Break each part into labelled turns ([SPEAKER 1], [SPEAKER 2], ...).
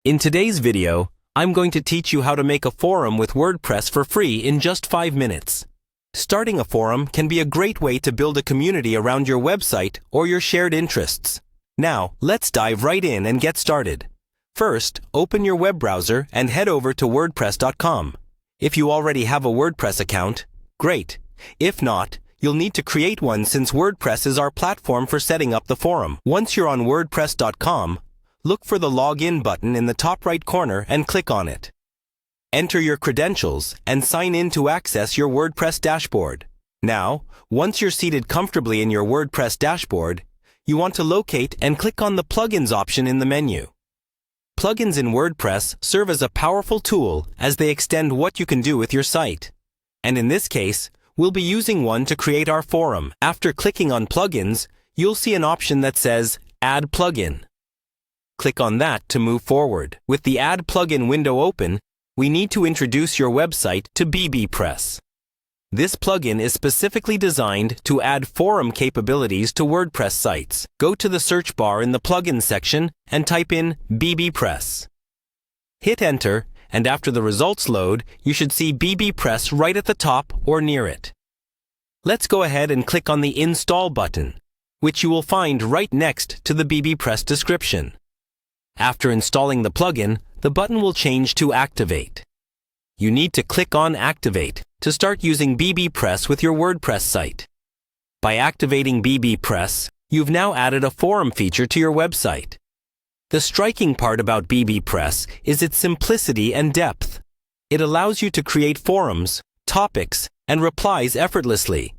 [SPEAKER 1] In today's video, I'm going to teach you how to make a forum with WordPress for free in just 5 minutes. Starting a forum can be a great way to build a community around your website or your shared interests. Now, let's dive right in and get started. First, open your web browser and head over to wordpress.com. If you already have a WordPress account, great. If not, you'll need to create one since WordPress is our platform for setting up the forum. Once you're on wordpress.com, look for the Login button in the top right corner and click on it. Enter your credentials and sign in to access your WordPress dashboard. Now, once you're seated comfortably in your WordPress dashboard, you want to locate and click on the Plugins option in the menu. Plugins in WordPress serve as a powerful tool as they extend what you can do with your site. And in this case, we'll be using one to create our forum. After clicking on Plugins, you'll see an option that says Add Plugin. Click on that to move forward. With the Add Plugin window open, we need to introduce your website to BBPress. This plugin is specifically designed to add forum capabilities to WordPress sites. Go to the search bar in the Plugins section and type in BBPress. Hit Enter, and after the results load, you should see BBPress right at the top or near it. Let's go ahead and click on the Install button, which you will find right next to the BBPress description. After installing the plugin, the button will change to Activate. You need to click on Activate to start using BBPress with your WordPress site. By activating BBPress, you've now added a forum feature to your website. The striking part about BBPress is its simplicity and depth. It allows you to create forums, topics, and replies effortlessly,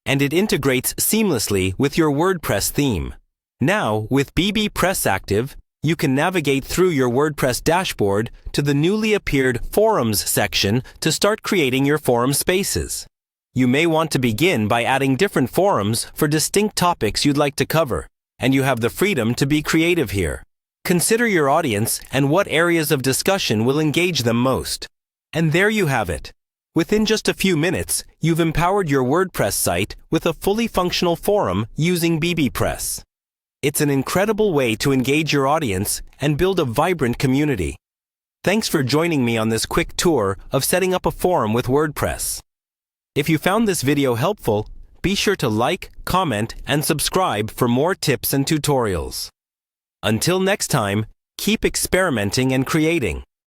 [SPEAKER 1] and it integrates seamlessly with your WordPress theme. Now, with BBPress active, you can navigate through your WordPress dashboard to the newly appeared Forums section to start creating your forum spaces. You may want to begin by adding different forums for distinct topics you'd like to cover, and you have the freedom to be creative here. Consider your audience and what areas of discussion will engage them most. And there you have it. Within just a few minutes, you've empowered your WordPress site with a fully functional forum using BBPress. It's an incredible way to engage your audience and build a vibrant community. Thanks for joining me on this quick tour of setting up a forum with WordPress. If you found this video helpful, be sure to like, comment, and subscribe for more tips and tutorials. Until next time, keep experimenting and creating.